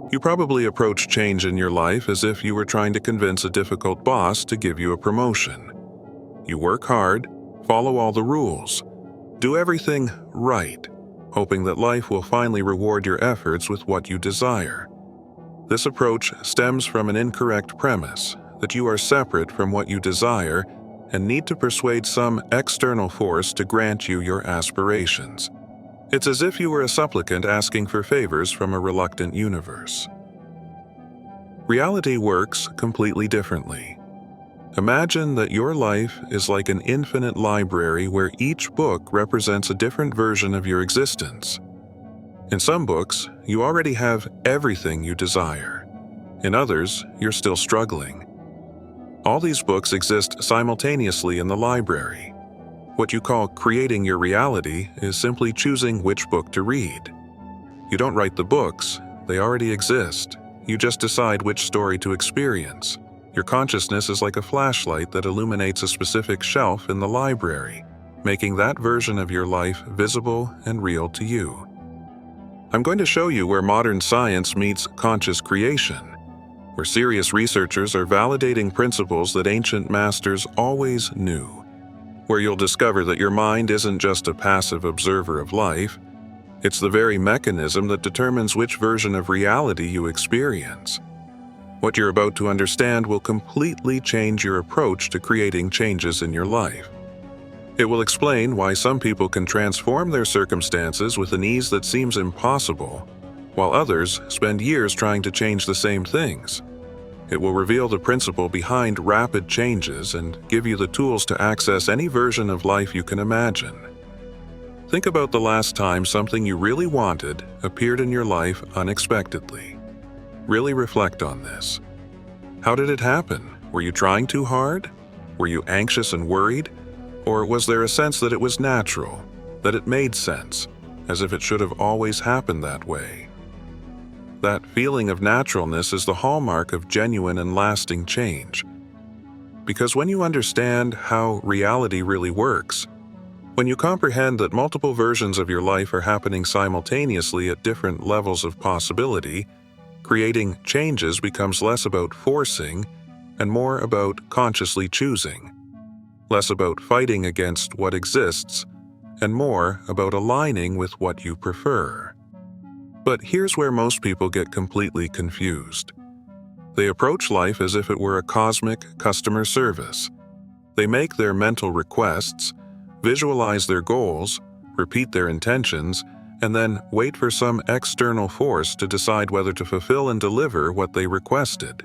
You probably approach change in your life as if you were trying to convince a difficult boss to give you a promotion. You work hard, follow all the rules, do everything right, hoping that life will finally reward your efforts with what you desire. This approach stems from an incorrect premise that you are separate from what you desire and need to persuade some external force to grant you your aspirations. It's as if you were a supplicant asking for favors from a reluctant universe. Reality works completely differently. Imagine that your life is like an infinite library where each book represents a different version of your existence. In some books, you already have everything you desire. In others, you're still struggling. All these books exist simultaneously in the library. What you call creating your reality is simply choosing which book to read. You don't write the books, they already exist. You just decide which story to experience. Your consciousness is like a flashlight that illuminates a specific shelf in the library, making that version of your life visible and real to you. I'm going to show you where modern science meets conscious creation, where serious researchers are validating principles that ancient masters always knew, where you'll discover that your mind isn't just a passive observer of life, it's the very mechanism that determines which version of reality you experience. What you're about to understand will completely change your approach to creating changes in your life. It will explain why some people can transform their circumstances with an ease that seems impossible, while others spend years trying to change the same things. It will reveal the principle behind rapid changes and give you the tools to access any version of life you can imagine. Think about the last time something you really wanted appeared in your life unexpectedly. Really reflect on this. How did it happen? Were you trying too hard? Were you anxious and worried? Or was there a sense that it was natural, that it made sense, as if it should have always happened that way? That feeling of naturalness is the hallmark of genuine and lasting change. Because when you understand how reality really works, when you comprehend that multiple versions of your life are happening simultaneously at different levels of possibility, creating changes becomes less about forcing and more about consciously choosing. Less about fighting against what exists and more about aligning with what you prefer. But here's where most people get completely confused. They approach life as if it were a cosmic customer service. They make their mental requests, visualize their goals, repeat their intentions, and then wait for some external force to decide whether to fulfill and deliver what they requested.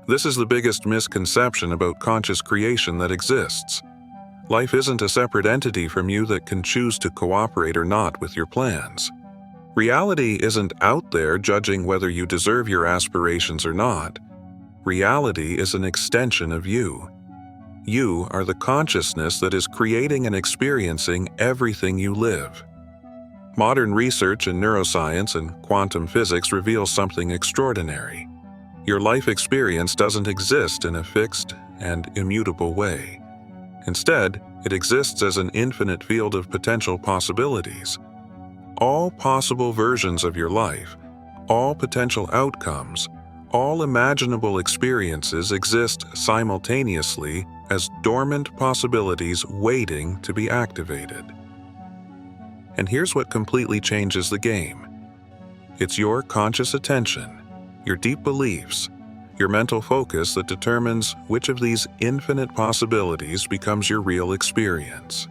This is the biggest misconception about conscious creation that exists. Life isn't a separate entity from you that can choose to cooperate or not with your plans. Reality isn't out there judging whether you deserve your aspirations or not. Reality is an extension of you. You are the consciousness that is creating and experiencing everything you live. Modern research in neuroscience and quantum physics reveals something extraordinary. Your life experience doesn't exist in a fixed and immutable way. Instead, it exists as an infinite field of potential possibilities. All possible versions of your life, all potential outcomes, all imaginable experiences exist simultaneously as dormant possibilities waiting to be activated. And here's what completely changes the game. It's your conscious attention, your deep beliefs, your mental focus that determines which of these infinite possibilities becomes your real experience.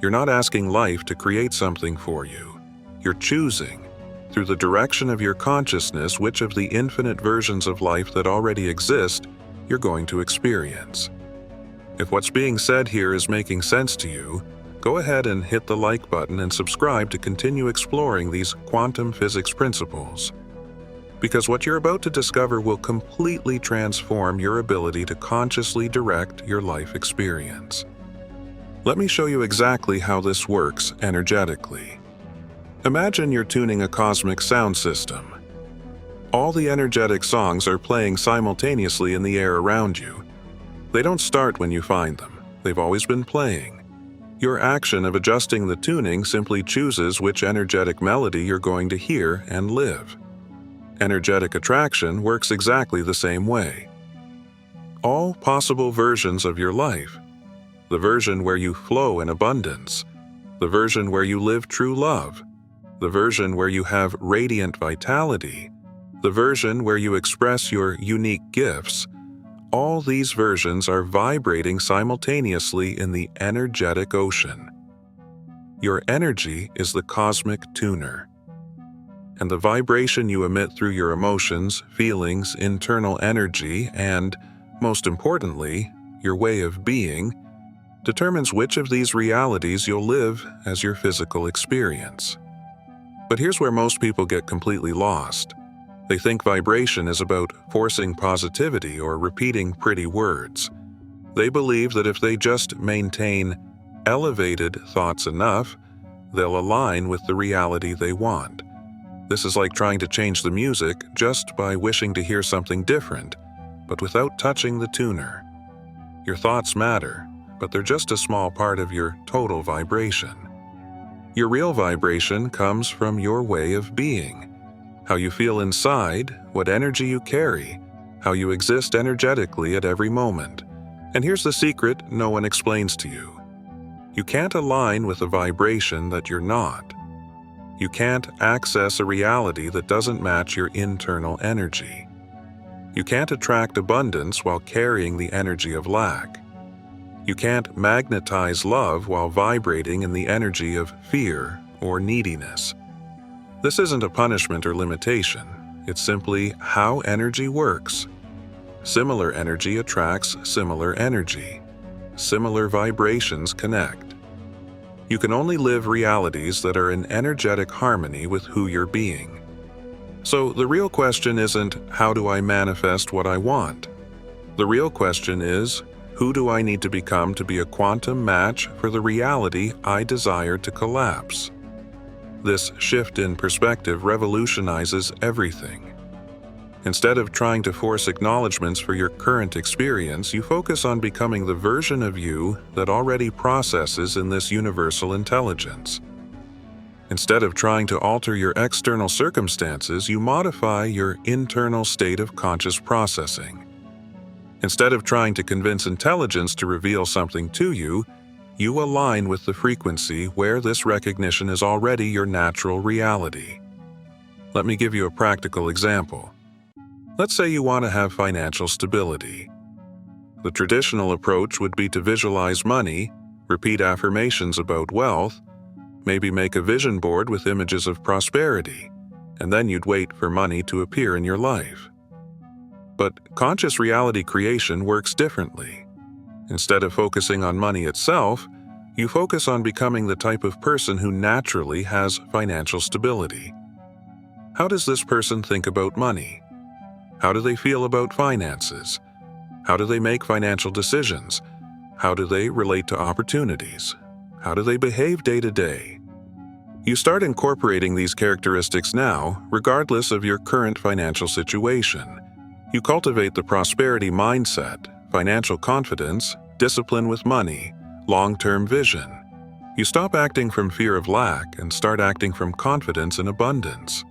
You're not asking life to create something for you. You're choosing, through the direction of your consciousness, which of the infinite versions of life that already exist you're going to experience. If what's being said here is making sense to you, go ahead and hit the like button and subscribe to continue exploring these quantum physics principles. Because what you're about to discover will completely transform your ability to consciously direct your life experience. Let me show you exactly how this works energetically. Imagine you're tuning a cosmic sound system. All the energetic songs are playing simultaneously in the air around you. They don't start when you find them. They've always been playing. Your action of adjusting the tuning simply chooses which energetic melody you're going to hear and live. Energetic attraction works exactly the same way. All possible versions of your life, the version where you flow in abundance, the version where you live true love, the version where you have radiant vitality, the version where you express your unique gifts, all these versions are vibrating simultaneously in the energetic ocean. Your energy is the cosmic tuner, and the vibration you emit through your emotions, feelings, internal energy, and, most importantly, your way of being, determines which of these realities you'll live as your physical experience. But here's where most people get completely lost. They think vibration is about forcing positivity or repeating pretty words. They believe that if they just maintain elevated thoughts enough, they'll align with the reality they want. This is like trying to change the music just by wishing to hear something different, but without touching the tuner. Your thoughts matter, but they're just a small part of your total vibration. Your real vibration comes from your way of being. How you feel inside, what energy you carry, how you exist energetically at every moment. And here's the secret no one explains to you. You can't align with a vibration that you're not. You can't access a reality that doesn't match your internal energy. You can't attract abundance while carrying the energy of lack. You can't magnetize love while vibrating in the energy of fear or neediness. This isn't a punishment or limitation. It's simply how energy works. Similar energy attracts similar energy. Similar vibrations connect. You can only live realities that are in energetic harmony with who you're being. So the real question isn't, how do I manifest what I want? The real question is, who do I need to become to be a quantum match for the reality I desire to collapse? This shift in perspective revolutionizes everything. Instead of trying to force acknowledgments for your current experience, you focus on becoming the version of you that already processes in this universal intelligence. Instead of trying to alter your external circumstances, you modify your internal state of conscious processing. Instead of trying to convince intelligence to reveal something to you, you align with the frequency where this recognition is already your natural reality. Let me give you a practical example. Let's say you want to have financial stability. The traditional approach would be to visualize money, repeat affirmations about wealth, maybe make a vision board with images of prosperity, and then you'd wait for money to appear in your life. But conscious reality creation works differently. Instead of focusing on money itself, you focus on becoming the type of person who naturally has financial stability. How does this person think about money? How do they feel about finances? How do they make financial decisions? How do they relate to opportunities? How do they behave day to day? You start incorporating these characteristics now, regardless of your current financial situation. You cultivate the prosperity mindset, financial confidence, discipline with money, long-term vision. You stop acting from fear of lack and start acting from confidence and abundance.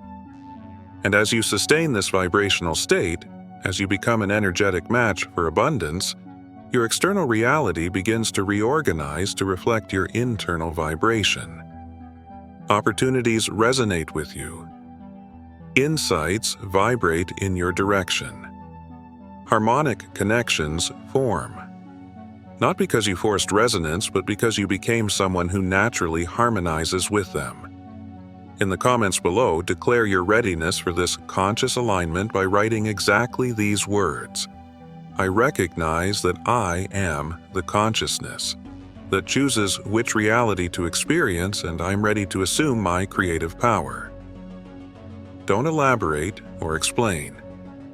And as you sustain this vibrational state, as you become an energetic match for abundance, your external reality begins to reorganize to reflect your internal vibration. Opportunities resonate with you. Insights vibrate in your direction. Harmonic connections form. Not because you forced resonance, but because you became someone who naturally harmonizes with them. In the comments below, declare your readiness for this conscious alignment by writing exactly these words. I recognize that I am the consciousness that chooses which reality to experience, and I'm ready to assume my creative power. Don't elaborate or explain.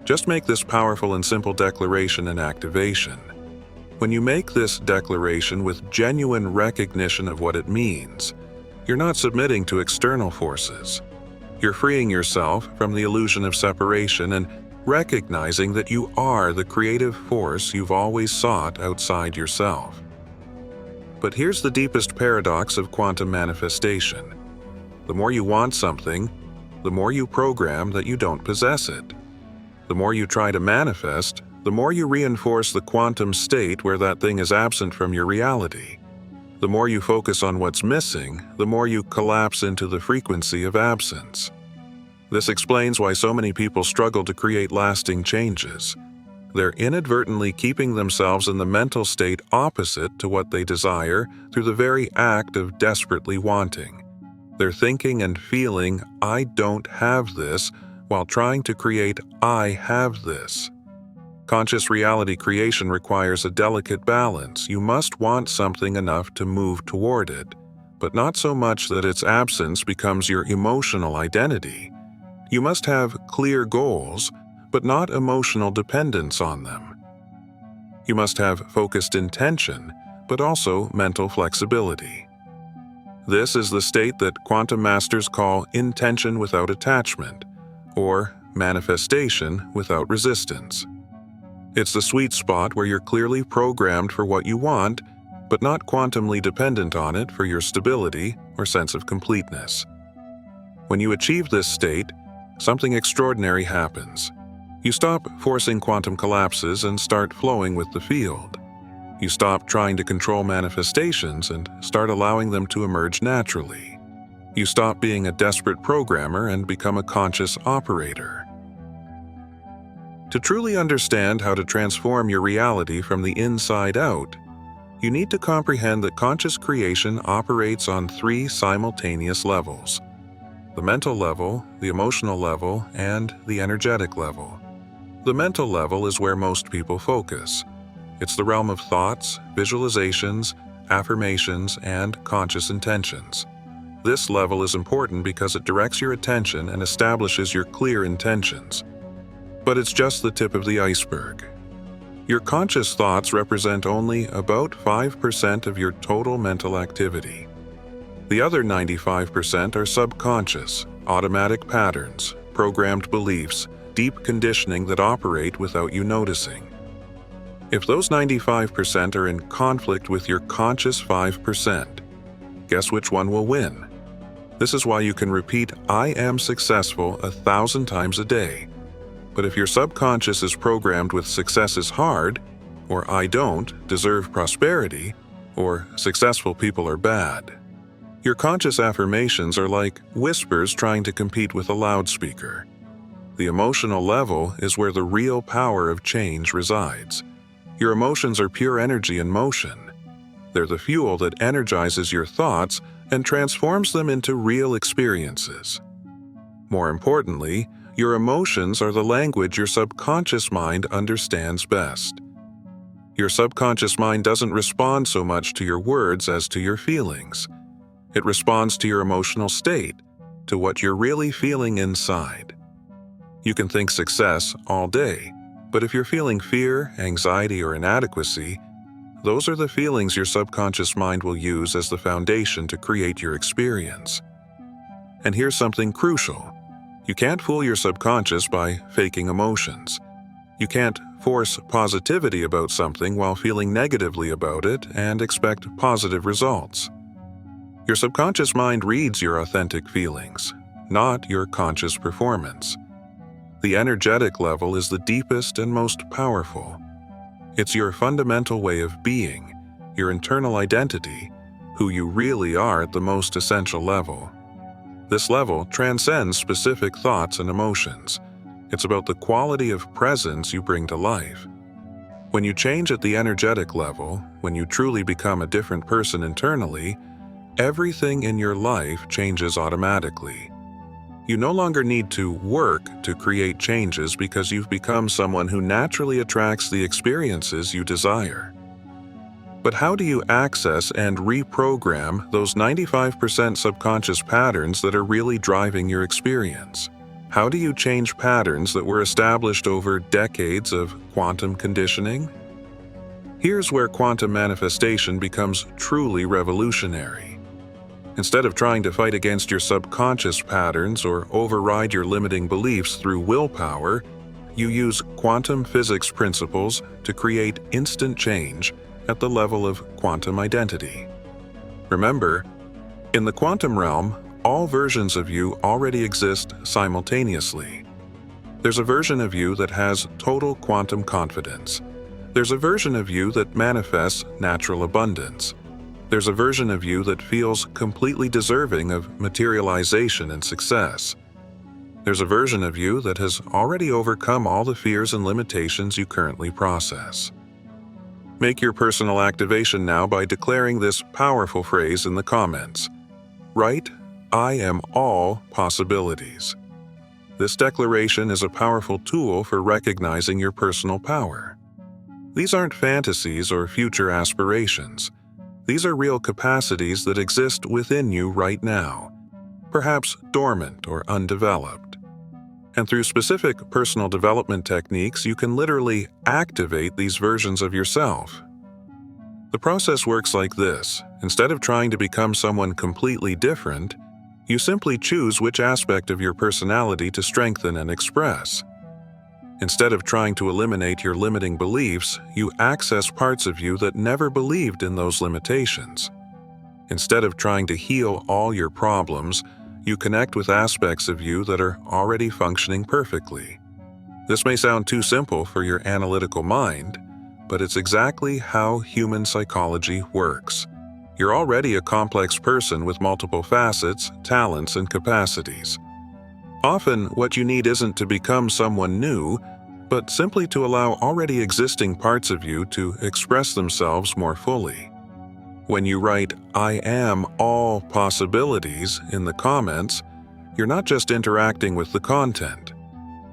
Just make this powerful and simple declaration and activation. When you make this declaration with genuine recognition of what it means, you're not submitting to external forces. You're freeing yourself from the illusion of separation and recognizing that you are the creative force you've always sought outside yourself. But here's the deepest paradox of quantum manifestation. The more you want something, the more you program that you don't possess it. The more you try to manifest, the more you reinforce the quantum state where that thing is absent from your reality. The more you focus on what's missing, the more you collapse into the frequency of absence. This explains why so many people struggle to create lasting changes. They're inadvertently keeping themselves in the mental state opposite to what they desire through the very act of desperately wanting. They're thinking and feeling, "I don't have this," while trying to create "I have this." Conscious reality creation requires a delicate balance. You must want something enough to move toward it, but not so much that its absence becomes your emotional identity. You must have clear goals, but not emotional dependence on them. You must have focused intention, but also mental flexibility. This is the state that quantum masters call intention without attachment, or manifestation without resistance. It's the sweet spot where you're clearly programmed for what you want, but not quantumly dependent on it for your stability or sense of completeness. When you achieve this state, something extraordinary happens. You stop forcing quantum collapses and start flowing with the field. You stop trying to control manifestations and start allowing them to emerge naturally. You stop being a desperate programmer and become a conscious operator. To truly understand how to transform your reality from the inside out, you need to comprehend that conscious creation operates on 3 simultaneous levels: the mental level, the emotional level, and the energetic level. The mental level is where most people focus. It's the realm of thoughts, visualizations, affirmations, and conscious intentions. This level is important because it directs your attention and establishes your clear intentions. But it's just the tip of the iceberg. Your conscious thoughts represent only about 5% of your total mental activity. The other 95% are subconscious, automatic patterns, programmed beliefs, deep conditioning that operate without you noticing. If those 95% are in conflict with your conscious 5%, guess which one will win? This is why you can repeat "I am successful" 1,000 times a day. But if your subconscious is programmed with "success is hard," or "I don't deserve prosperity," or "successful people are bad," your conscious affirmations are like whispers trying to compete with a loudspeaker. The emotional level is where the real power of change resides. Your emotions are pure energy in motion. They're the fuel that energizes your thoughts and transforms them into real experiences. More importantly, your emotions are the language your subconscious mind understands best. Your subconscious mind doesn't respond so much to your words as to your feelings. It responds to your emotional state, to what you're really feeling inside. You can think success all day, but if you're feeling fear, anxiety, or inadequacy, those are the feelings your subconscious mind will use as the foundation to create your experience. And here's something crucial. You can't fool your subconscious by faking emotions. You can't force positivity about something while feeling negatively about it and expect positive results. Your subconscious mind reads your authentic feelings, not your conscious performance. The energetic level is the deepest and most powerful. It's your fundamental way of being, your internal identity, who you really are at the most essential level. This level transcends specific thoughts and emotions. It's about the quality of presence you bring to life. When you change at the energetic level, when you truly become a different person internally, everything in your life changes automatically. You no longer need to work to create changes because you've become someone who naturally attracts the experiences you desire. But how do you access and reprogram those 95% subconscious patterns that are really driving your experience? How do you change patterns that were established over decades of quantum conditioning? Here's where quantum manifestation becomes truly revolutionary. Instead of trying to fight against your subconscious patterns or override your limiting beliefs through willpower, you use quantum physics principles to create instant change at the level of quantum identity. Remember, in the quantum realm, all versions of you already exist simultaneously. There's a version of you that has total quantum confidence. There's a version of you that manifests natural abundance. There's a version of you that feels completely deserving of materialization and success. There's a version of you that has already overcome all the fears and limitations you currently process. Make your personal activation now by declaring this powerful phrase in the comments. Write, "I am all possibilities." This declaration is a powerful tool for recognizing your personal power. These aren't fantasies or future aspirations. These are real capacities that exist within you right now, perhaps dormant or undeveloped. And through specific personal development techniques, you can literally activate these versions of yourself. The process works like this. Instead of trying to become someone completely different, you simply choose which aspect of your personality to strengthen and express. Instead of trying to eliminate your limiting beliefs, you access parts of you that never believed in those limitations. Instead of trying to heal all your problems, you connect with aspects of you that are already functioning perfectly. This may sound too simple for your analytical mind, but it's exactly how human psychology works. You're already a complex person with multiple facets, talents, and capacities. Often, what you need isn't to become someone new, but simply to allow already existing parts of you to express themselves more fully. When you write, "I am all possibilities" in the comments, you're not just interacting with the content.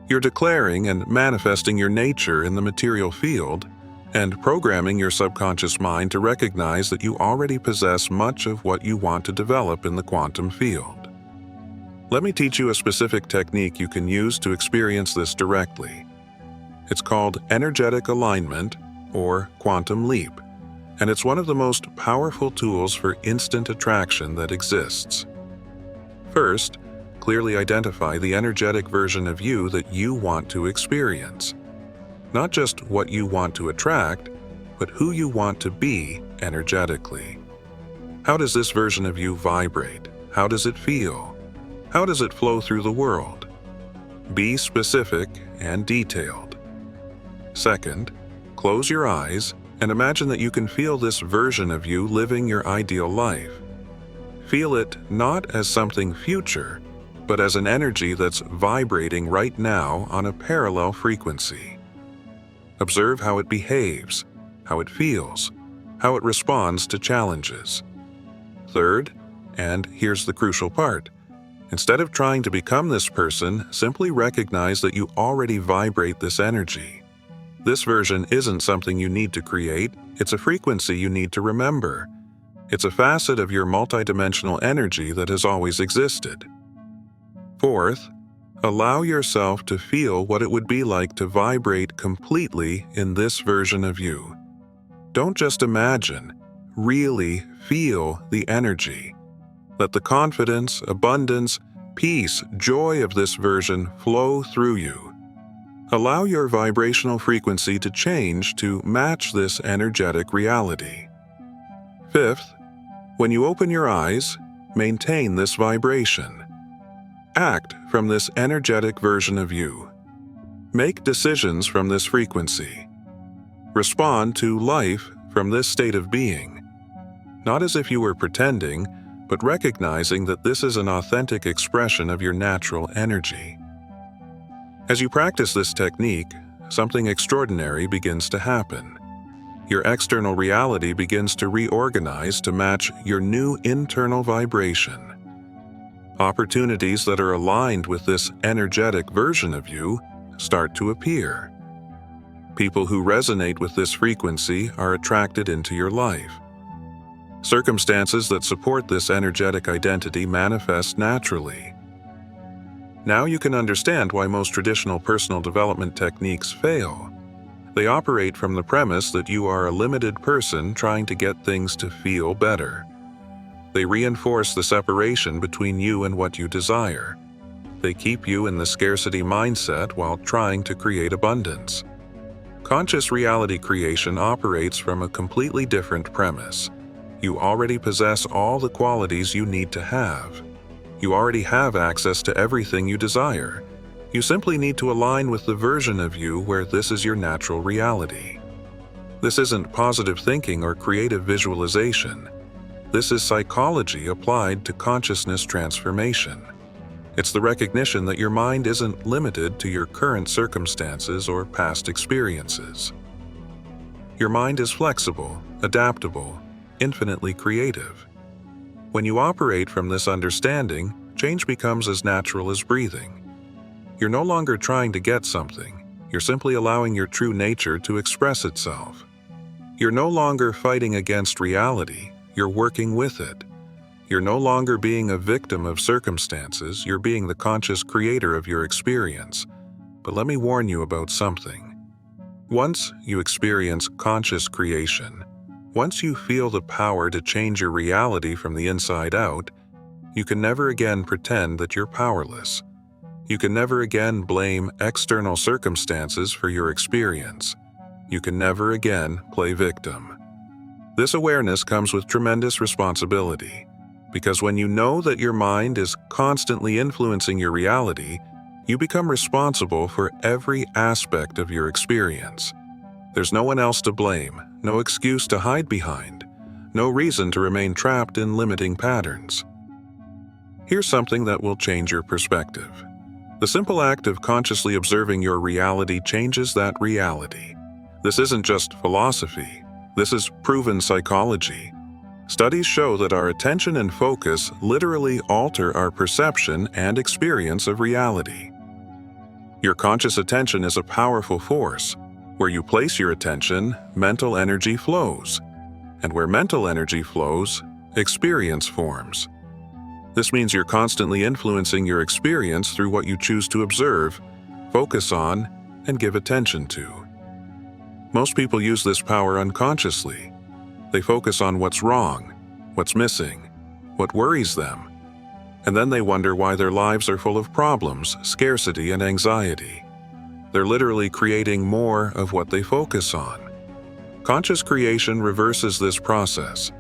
You're declaring and manifesting your nature in the material field and programming your subconscious mind to recognize that you already possess much of what you want to develop in the quantum field. Let me teach you a specific technique you can use to experience this directly. It's called energetic alignment, or quantum leap, and it's one of the most powerful tools for instant attraction that exists. First, clearly identify the energetic version of you that you want to experience. Not just what you want to attract, but who you want to be energetically. How does this version of you vibrate? How does it feel? How does it flow through the world? Be specific and detailed. Second, close your eyes and imagine that you can feel this version of you living your ideal life. Feel it not as something future, but as an energy that's vibrating right now on a parallel frequency. Observe how it behaves, how it feels, how it responds to challenges. Third, and here's the crucial part, instead of trying to become this person, simply recognize that you already vibrate this energy. This version isn't something you need to create, it's a frequency you need to remember. It's a facet of your multidimensional energy that has always existed. Fourth, allow yourself to feel what it would be like to vibrate completely in this version of you. Don't just imagine, really feel the energy. Let the confidence, abundance, peace, joy of this version flow through you. Allow your vibrational frequency to change to match this energetic reality. Fifth, when you open your eyes, maintain this vibration. Act from this energetic version of you. Make decisions from this frequency. Respond to life from this state of being. Not as if you were pretending, but recognizing that this is an authentic expression of your natural energy. As you practice this technique, something extraordinary begins to happen. Your external reality begins to reorganize to match your new internal vibration. Opportunities that are aligned with this energetic version of you start to appear. People who resonate with this frequency are attracted into your life. Circumstances that support this energetic identity manifest naturally. Now you can understand why most traditional personal development techniques fail. They operate from the premise that you are a limited person trying to get things to feel better. They reinforce the separation between you and what you desire. They keep you in the scarcity mindset while trying to create abundance. Conscious reality creation operates from a completely different premise. You already possess all the qualities you need to have. You already have access to everything you desire. You simply need to align with the version of you where this is your natural reality. This isn't positive thinking or creative visualization. This is psychology applied to consciousness transformation. It's the recognition that your mind isn't limited to your current circumstances or past experiences. Your mind is flexible, adaptable, infinitely creative. When you operate from this understanding, change becomes as natural as breathing. You're no longer trying to get something. You're simply allowing your true nature to express itself. You're no longer fighting against reality. You're working with it. You're no longer being a victim of circumstances. You're being the conscious creator of your experience. But let me warn you about something. Once you experience conscious creation, once you feel the power to change your reality from the inside out, you can never again pretend that you're powerless. You can never again blame external circumstances for your experience. You can never again play victim. This awareness comes with tremendous responsibility, because when you know that your mind is constantly influencing your reality, you become responsible for every aspect of your experience. There's no one else to blame, no excuse to hide behind, no reason to remain trapped in limiting patterns. Here's something that will change your perspective. The simple act of consciously observing your reality changes that reality. This isn't just philosophy. This is proven psychology. Studies show that our attention and focus literally alter our perception and experience of reality. Your conscious attention is a powerful force. Where you place your attention, mental energy flows. And where mental energy flows, experience forms. This means you're constantly influencing your experience through what you choose to observe, focus on, and give attention to. Most people use this power unconsciously. They focus on what's wrong, what's missing, what worries them, and then they wonder why their lives are full of problems, scarcity, and anxiety. They're literally creating more of what they focus on. Conscious creation reverses this process.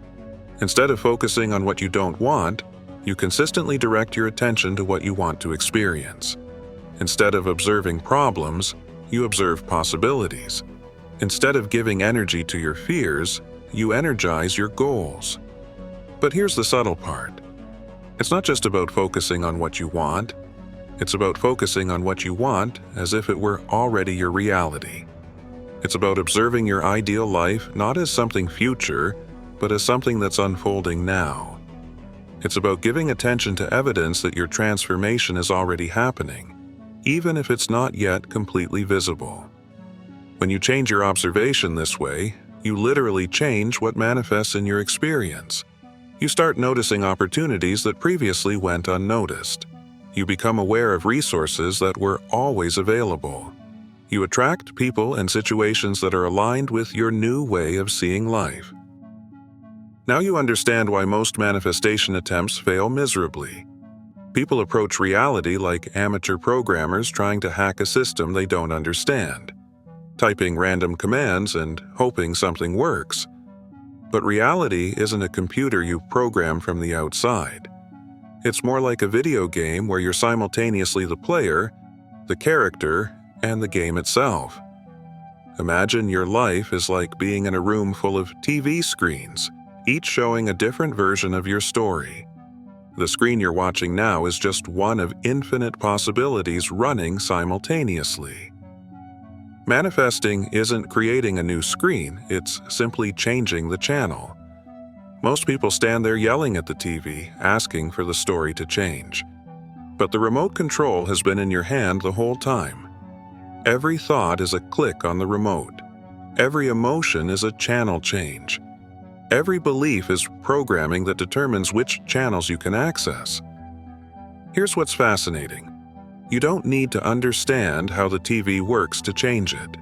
Instead of focusing on what you don't want, you consistently direct your attention to what you want to experience. Instead of observing problems, you observe possibilities. Instead of giving energy to your fears, you energize your goals. But here's the subtle part. It's not just about focusing on what you want. It's about focusing on what you want as if it were already your reality. It's about observing your ideal life not as something future, but as something that's unfolding now. It's about giving attention to evidence that your transformation is already happening, even if it's not yet completely visible. When you change your observation this way, you literally change what manifests in your experience. You start noticing opportunities that previously went unnoticed. You become aware of resources that were always available. You attract people and situations that are aligned with your new way of seeing life. Now you understand why most manifestation attempts fail miserably. People approach reality like amateur programmers trying to hack a system they don't understand, typing random commands and hoping something works. But reality isn't a computer you program from the outside. It's more like a video game where you're simultaneously the player, the character, and the game itself. Imagine your life is like being in a room full of TV screens, each showing a different version of your story. The screen you're watching now is just one of infinite possibilities running simultaneously. Manifesting isn't creating a new screen, it's simply changing the channel. Most people stand there yelling at the TV, asking for the story to change. But the remote control has been in your hand the whole time. Every thought is a click on the remote. Every emotion is a channel change. Every belief is programming that determines which channels you can access. Here's what's fascinating. You don't need to understand how the TV works to change it.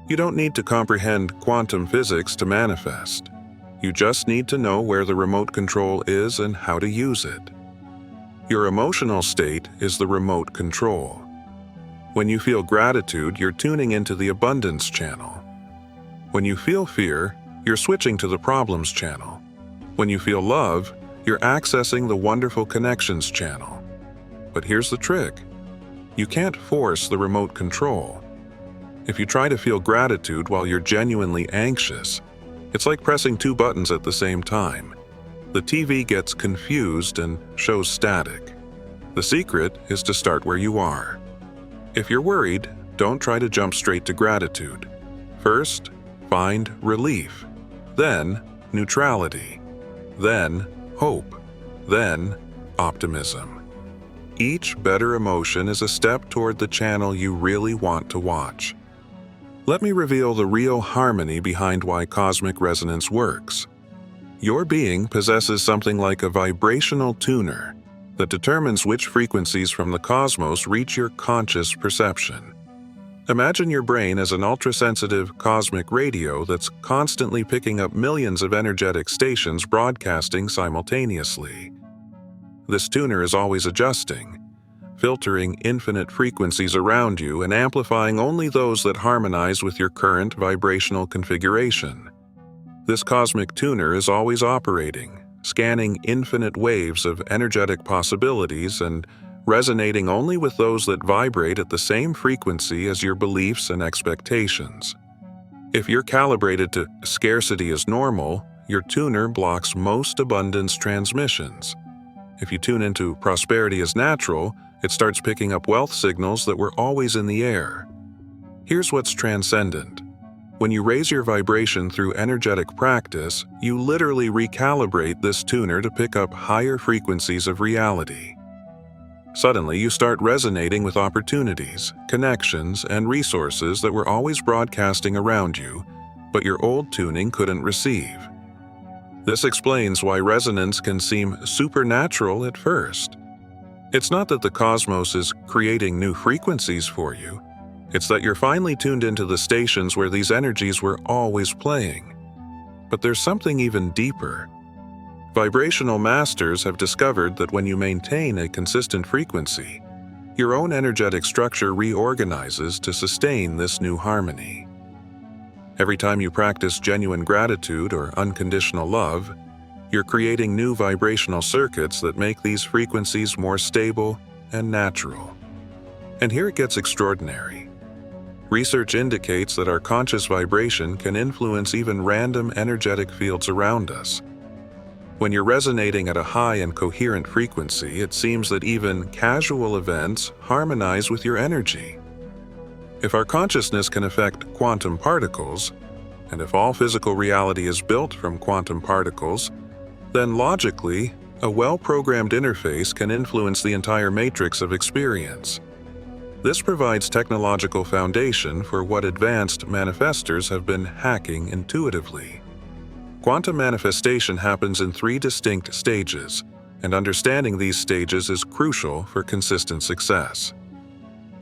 You don't need to comprehend quantum physics to manifest. You just need to know where the remote control is and how to use it. Your emotional state is the remote control. When you feel gratitude, you're tuning into the abundance channel. When you feel fear, you're switching to the problems channel. When you feel love, You're accessing the wonderful connections channel. But here's the trick. You can't force the remote control. If you try to feel gratitude while you're genuinely anxious, it's like pressing two buttons at the same time. The TV gets confused and shows static. The secret is to start where you are. If you're worried, don't try to jump straight to gratitude. First, find relief, then neutrality, then hope, then optimism. Each better emotion is a step toward the channel you really want to watch. Let me reveal the real harmony behind why cosmic resonance works. Your being possesses something like a vibrational tuner that determines which frequencies from the cosmos reach your conscious perception. Imagine your brain as an ultra-sensitive cosmic radio that's constantly picking up millions of energetic stations broadcasting simultaneously. This tuner is always adjusting, filtering infinite frequencies around you and amplifying only those that harmonize with your current vibrational configuration. This cosmic tuner is always operating, scanning infinite waves of energetic possibilities and resonating only with those that vibrate at the same frequency as your beliefs and expectations. If you're calibrated to scarcity is normal, your tuner blocks most abundance transmissions. If you tune into prosperity is natural, it starts picking up wealth signals that were always in the air. Here's what's transcendent. When you raise your vibration through energetic practice, you literally recalibrate this tuner to pick up higher frequencies of reality. Suddenly, you start resonating with opportunities, connections, and resources that were always broadcasting around you, but your old tuning couldn't receive. This explains why resonance can seem supernatural at first. It's not that the cosmos is creating new frequencies for you. It's that you're finally tuned into the stations where these energies were always playing. But there's something even deeper. Vibrational masters have discovered that when you maintain a consistent frequency, your own energetic structure reorganizes to sustain this new harmony. Every time you practice genuine gratitude or unconditional love, you're creating new vibrational circuits that make these frequencies more stable and natural. And here it gets extraordinary. Research indicates that our conscious vibration can influence even random energetic fields around us. When you're resonating at a high and coherent frequency, it seems that even casual events harmonize with your energy. If our consciousness can affect quantum particles, and if all physical reality is built from quantum particles, then logically, a well-programmed interface can influence the entire matrix of experience. This provides technological foundation for what advanced manifestors have been hacking intuitively. Quantum manifestation happens in 3 distinct stages, and understanding these stages is crucial for consistent success.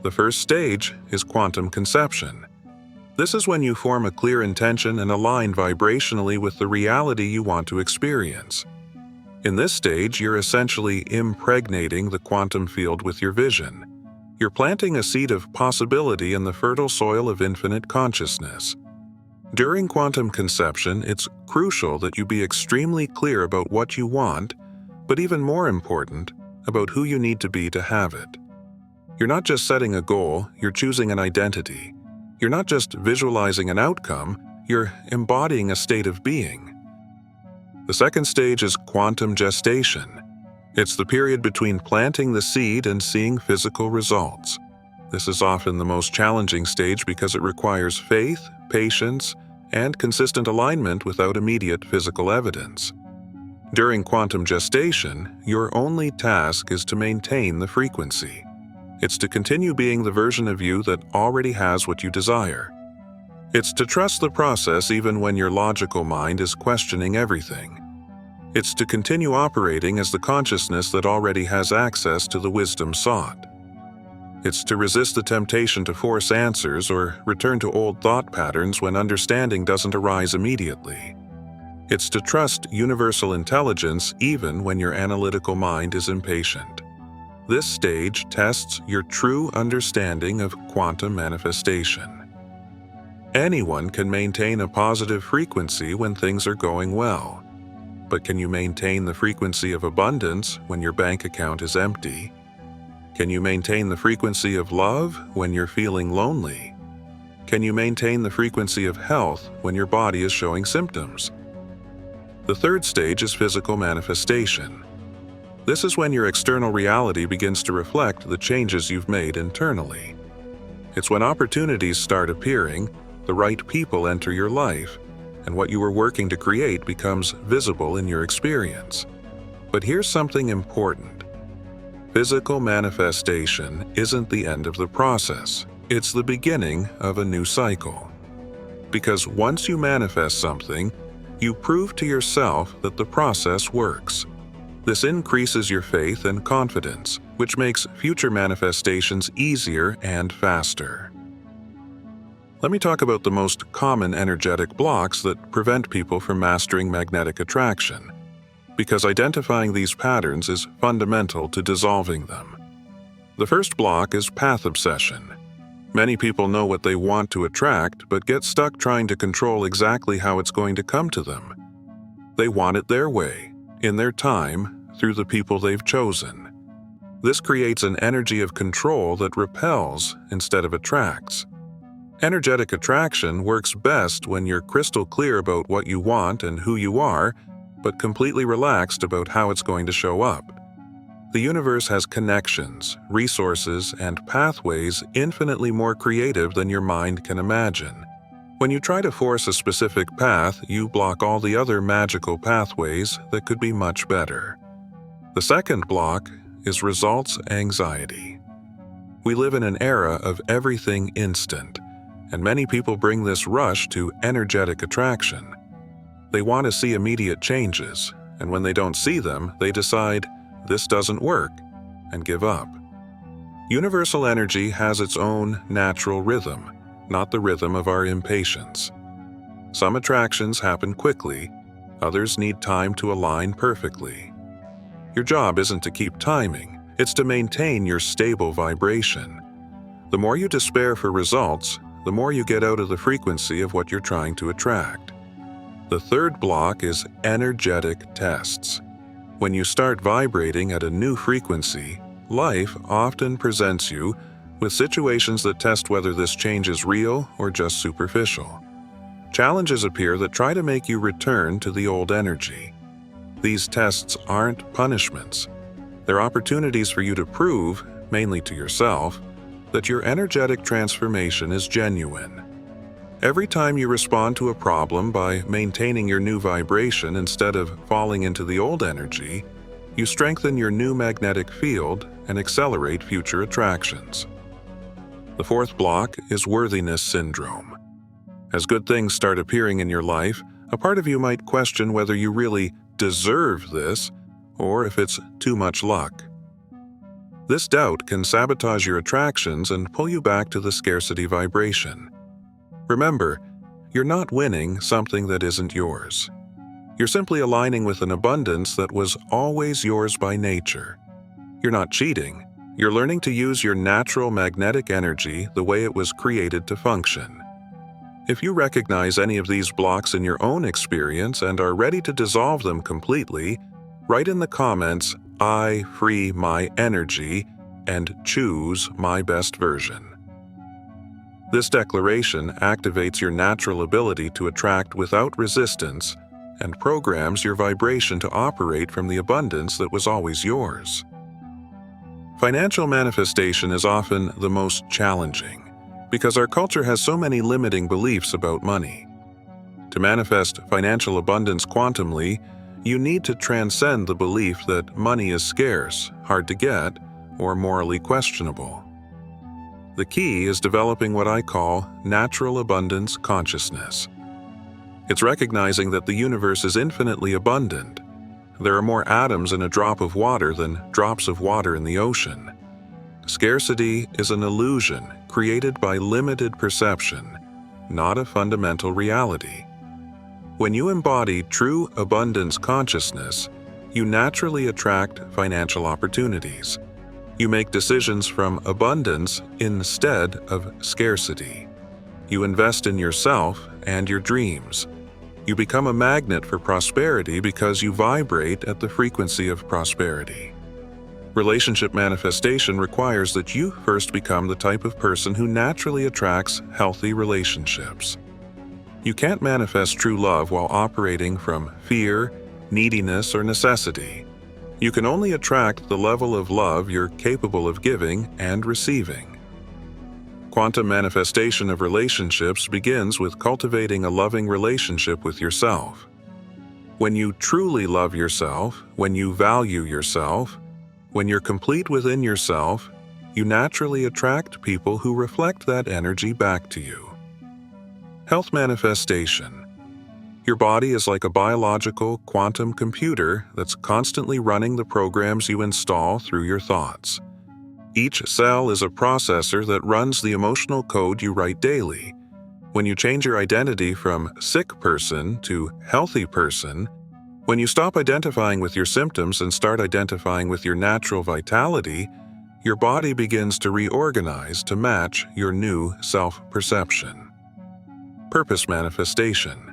The first stage is quantum conception. This is when you form a clear intention and align vibrationally with the reality you want to experience. In this stage, you're essentially impregnating the quantum field with your vision. You're planting a seed of possibility in the fertile soil of infinite consciousness. During quantum conception, it's crucial that you be extremely clear about what you want, but even more important, about who you need to be to have it. You're not just setting a goal, you're choosing an identity. You're not just visualizing an outcome, you're embodying a state of being. The second stage is quantum gestation. It's the period between planting the seed and seeing physical results. This is often the most challenging stage because it requires faith, patience, and consistent alignment without immediate physical evidence. During quantum gestation, your only task is to maintain the frequency. It's to continue being the version of you that already has what you desire. It's to trust the process even when your logical mind is questioning everything. It's to continue operating as the consciousness that already has access to the wisdom sought. It's to resist the temptation to force answers or return to old thought patterns when understanding doesn't arise immediately. It's to trust universal intelligence even when your analytical mind is impatient. This stage tests your true understanding of quantum manifestation. Anyone can maintain a positive frequency when things are going well. But can you maintain the frequency of abundance when your bank account is empty? Can you maintain the frequency of love when you're feeling lonely? Can you maintain the frequency of health when your body is showing symptoms? The third stage is physical manifestation. This is when your external reality begins to reflect the changes you've made internally. It's when opportunities start appearing, the right people enter your life, and what you were working to create becomes visible in your experience. But here's something important. Physical manifestation isn't the end of the process. It's the beginning of a new cycle. Because once you manifest something, you prove to yourself that the process works. This increases your faith and confidence, which makes future manifestations easier and faster. Let me talk about the most common energetic blocks that prevent people from mastering magnetic attraction, because identifying these patterns is fundamental to dissolving them. The first block is path obsession. Many people know what they want to attract, but get stuck trying to control exactly how it's going to come to them. They want it their way, in their time, through the people they've chosen. This creates an energy of control that repels instead of attracts. Energetic attraction works best when you're crystal clear about what you want and who you are, but completely relaxed about how it's going to show up. The universe has connections, resources, and pathways infinitely more creative than your mind can imagine. When you try to force a specific path, you block all the other magical pathways that could be much better. The second block is results anxiety. We live in an era of everything instant, and many people bring this rush to energetic attraction. They want to see immediate changes, and when they don't see them, they decide, this doesn't work, and give up. Universal energy has its own natural rhythm, not the rhythm of our impatience. Some attractions happen quickly, others need time to align perfectly. Your job isn't to keep timing, it's to maintain your stable vibration. The more you despair for results, the more you get out of the frequency of what you're trying to attract. The third block is energetic tests. When you start vibrating at a new frequency, life often presents you with situations that test whether this change is real or just superficial. Challenges appear that try to make you return to the old energy. These tests aren't punishments. They're opportunities for you to prove, mainly to yourself, that your energetic transformation is genuine. Every time you respond to a problem by maintaining your new vibration instead of falling into the old energy, you strengthen your new magnetic field and accelerate future attractions. The fourth block is worthiness syndrome. As good things start appearing in your life, a part of you might question whether you really deserve this or if it's too much luck. This doubt can sabotage your attractions and pull you back to the scarcity vibration. Remember, you're not winning something that isn't yours. You're simply aligning with an abundance that was always yours by nature. You're not cheating. You're learning to use your natural magnetic energy the way it was created to function. If you recognize any of these blocks in your own experience and are ready to dissolve them completely, write in the comments, "I free my energy and choose my best version." This declaration activates your natural ability to attract without resistance and programs your vibration to operate from the abundance that was always yours. Financial manifestation is often the most challenging because our culture has so many limiting beliefs about money. To manifest financial abundance quantumly, you need to transcend the belief that money is scarce, hard to get, or morally questionable. The key is developing what I call natural abundance consciousness. It's recognizing that the universe is infinitely abundant. There are more atoms in a drop of water than drops of water in the ocean. Scarcity is an illusion created by limited perception, not a fundamental reality. When you embody true abundance consciousness, you naturally attract financial opportunities. You make decisions from abundance instead of scarcity. You invest in yourself and your dreams. You become a magnet for prosperity because you vibrate at the frequency of prosperity. Relationship manifestation requires that you first become the type of person who naturally attracts healthy relationships. You can't manifest true love while operating from fear, neediness, or necessity. You can only attract the level of love you're capable of giving and receiving. Quantum manifestation of relationships begins with cultivating a loving relationship with yourself. When you truly love yourself, when you value yourself, when you're complete within yourself, you naturally attract people who reflect that energy back to you. Health manifestation. Your body is like a biological quantum computer that's constantly running the programs you install through your thoughts. Each cell is a processor that runs the emotional code you write daily. When you change your identity from sick person to healthy person, when you stop identifying with your symptoms and start identifying with your natural vitality, your body begins to reorganize to match your new self-perception. Purpose manifestation.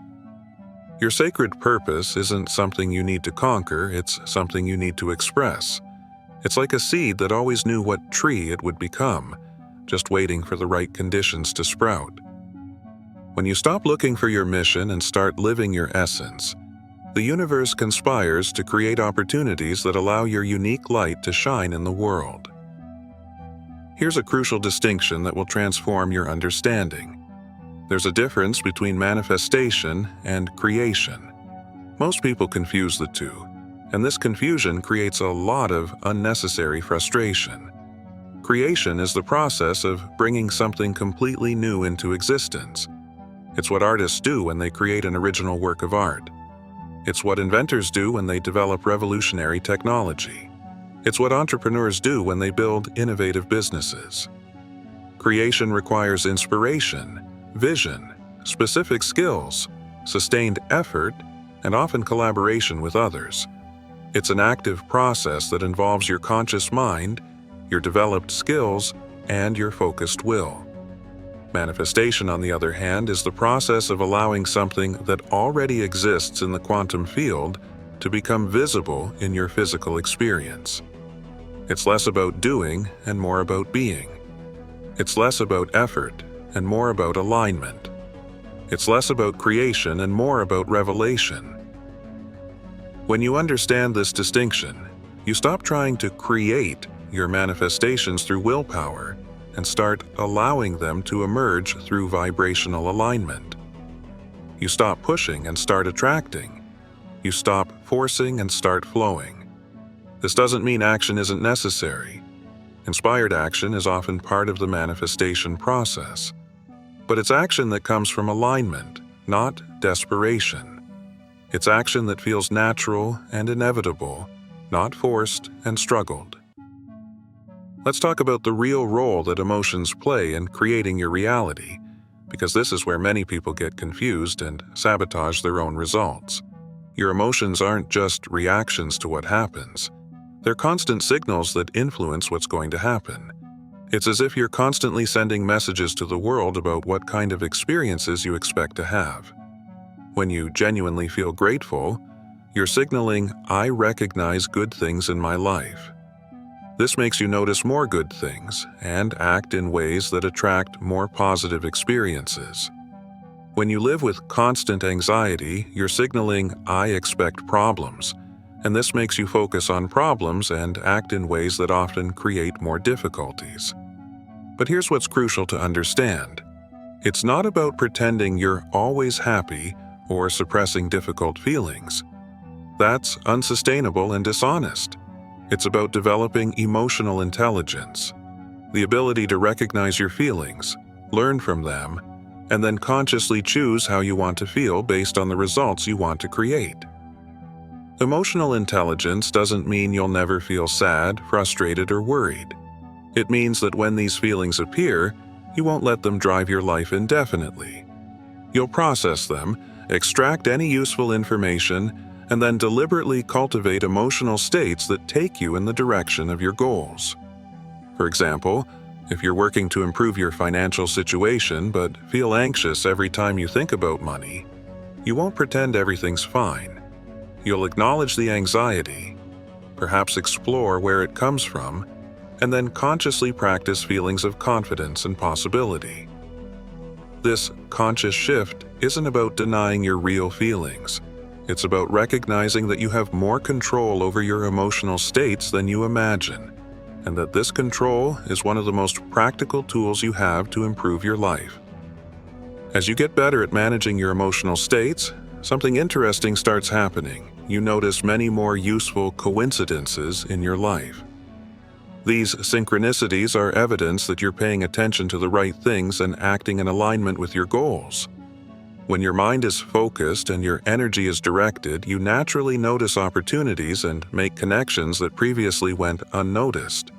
Your sacred purpose isn't something you need to conquer, it's something you need to express. It's like a seed that always knew what tree it would become, just waiting for the right conditions to sprout. When you stop looking for your mission and start living your essence, the universe conspires to create opportunities that allow your unique light to shine in the world. Here's a crucial distinction that will transform your understanding. There's a difference between manifestation and creation. Most people confuse the two, and this confusion creates a lot of unnecessary frustration. Creation is the process of bringing something completely new into existence. It's what artists do when they create an original work of art. It's what inventors do when they develop revolutionary technology. It's what entrepreneurs do when they build innovative businesses. Creation requires inspiration, vision, specific skills, sustained effort, and often collaboration with others. It's an active process that involves your conscious mind, your developed skills, and your focused will. Manifestation, on the other hand, is the process of allowing something that already exists in the quantum field to become visible in your physical experience. It's less about doing and more about being. It's less about effort and more about alignment. It's less about creation and more about revelation. When you understand this distinction, you stop trying to create your manifestations through willpower and start allowing them to emerge through vibrational alignment. You stop pushing and start attracting. You stop forcing and start flowing. This doesn't mean action isn't necessary. Inspired action is often part of the manifestation process. But it's action that comes from alignment, not desperation. It's action that feels natural and inevitable, not forced and struggled. Let's talk about the real role that emotions play in creating your reality, because this is where many people get confused and sabotage their own results. Your emotions aren't just reactions to what happens. They're constant signals that influence what's going to happen. It's as if you're constantly sending messages to the world about what kind of experiences you expect to have. When you genuinely feel grateful, you're signaling, "I recognize good things in my life." This makes you notice more good things and act in ways that attract more positive experiences. When you live with constant anxiety, you're signaling, "I expect problems," and this makes you focus on problems and act in ways that often create more difficulties. But here's what's crucial to understand. It's not about pretending you're always happy or suppressing difficult feelings. That's unsustainable and dishonest. It's about developing emotional intelligence, the ability to recognize your feelings, learn from them, and then consciously choose how you want to feel based on the results you want to create. Emotional intelligence doesn't mean you'll never feel sad, frustrated, or worried. It means that when these feelings appear, you won't let them drive your life indefinitely. You'll process them, extract any useful information, and then deliberately cultivate emotional states that take you in the direction of your goals. For example, if you're working to improve your financial situation but feel anxious every time you think about money, You won't pretend everything's fine. You'll acknowledge the anxiety, perhaps explore where it comes from, and then consciously practice feelings of confidence and possibility. This conscious shift isn't about denying your real feelings. It's about recognizing that you have more control over your emotional states than you imagine, and that this control is one of the most practical tools you have to improve your life. As you get better at managing your emotional states, something interesting starts happening. You notice many more useful coincidences in your life. These synchronicities are evidence that you're paying attention to the right things and acting in alignment with your goals. When your mind is focused and your energy is directed, you naturally notice opportunities and make connections that previously went unnoticed.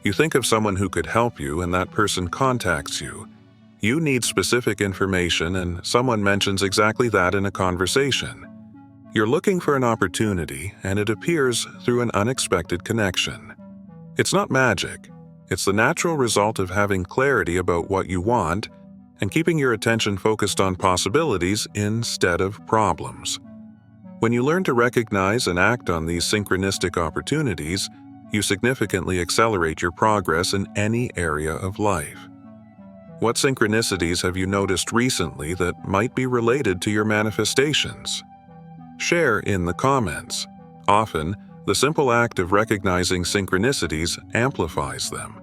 You think of someone who could help you, and that person contacts you. You need specific information, and someone mentions exactly that in a conversation. You're looking for an opportunity, and it appears through an unexpected connection. It's not magic. It's the natural result of having clarity about what you want and keeping your attention focused on possibilities instead of problems. When you learn to recognize and act on these synchronistic opportunities, you significantly accelerate your progress in any area of life. What synchronicities have you noticed recently that might be related to your manifestations? Share in the comments. Often, the simple act of recognizing synchronicities amplifies them.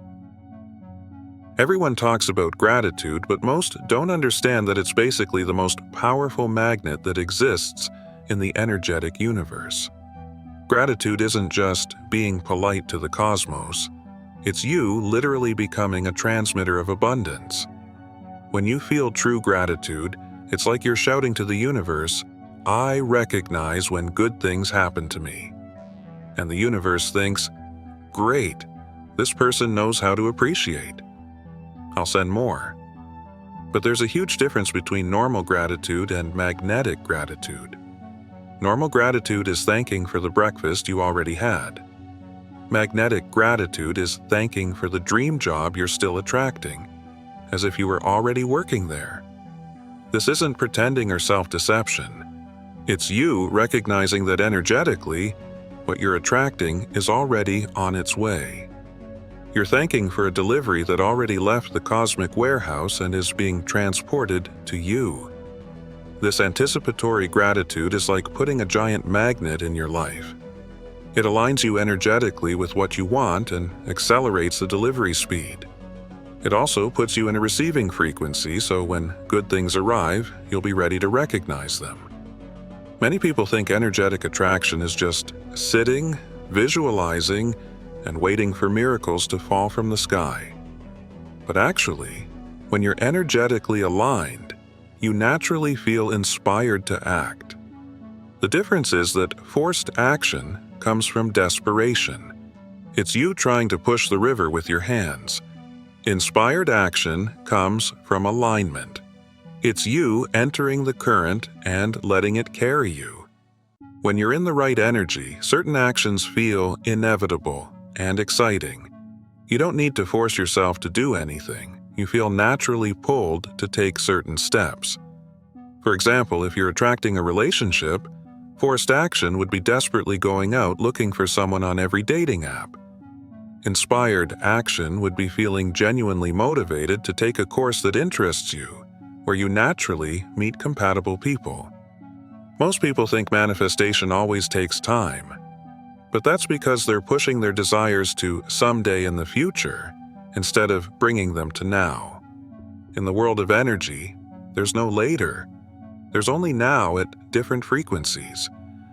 Everyone talks about gratitude, but most don't understand that it's basically the most powerful magnet that exists in the energetic universe. Gratitude isn't just being polite to the cosmos. It's you literally becoming a transmitter of abundance. When you feel true gratitude, it's like you're shouting to the universe, "I recognize when good things happen to me." And the universe thinks, "Great, this person knows how to appreciate. I'll send more." But there's a huge difference between normal gratitude and magnetic gratitude. Normal gratitude is thanking for the breakfast you already had. Magnetic gratitude is thanking for the dream job you're still attracting, as if you were already working there. This isn't pretending or self-deception. It's you recognizing that energetically, what you're attracting is already on its way. You're thanking for a delivery that already left the cosmic warehouse and is being transported to you. This anticipatory gratitude is like putting a giant magnet in your life. It aligns you energetically with what you want and accelerates the delivery speed. It also puts you in a receiving frequency, so when good things arrive, you'll be ready to recognize them. Many people think energetic attraction is just sitting, visualizing, and waiting for miracles to fall from the sky. But actually, when you're energetically aligned, you naturally feel inspired to act. The difference is that forced action comes from desperation. It's you trying to push the river with your hands. Inspired action comes from alignment. It's you entering the current and letting it carry you. When you're in the right energy, certain actions feel inevitable and exciting. You don't need to force yourself to do anything. You feel naturally pulled to take certain steps. For example, if you're attracting a relationship, forced action would be desperately going out looking for someone on every dating app. Inspired action would be feeling genuinely motivated to take a course that interests you, where you naturally meet compatible people. Most people think manifestation always takes time, but that's because they're pushing their desires to someday in the future instead of bringing them to now. In the world of energy, there's no later. There's only now at different frequencies.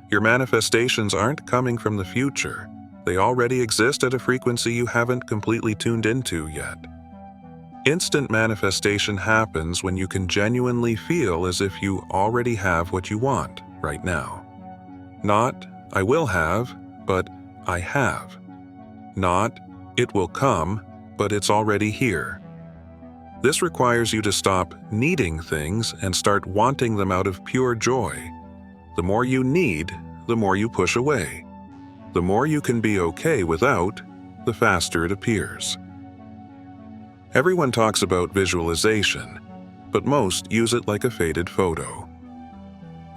Your manifestations aren't coming from the future. They already exist at a frequency you haven't completely tuned into yet. Instant manifestation happens when you can genuinely feel as if you already have what you want right now. Not, "I will have," but "I have." Not, "It will come," but "It's already here." This requires you to stop needing things and start wanting them out of pure joy. The more you need, the more you push away. The more you can be okay without, the faster it appears. Everyone talks about visualization, but most use it like a faded photo.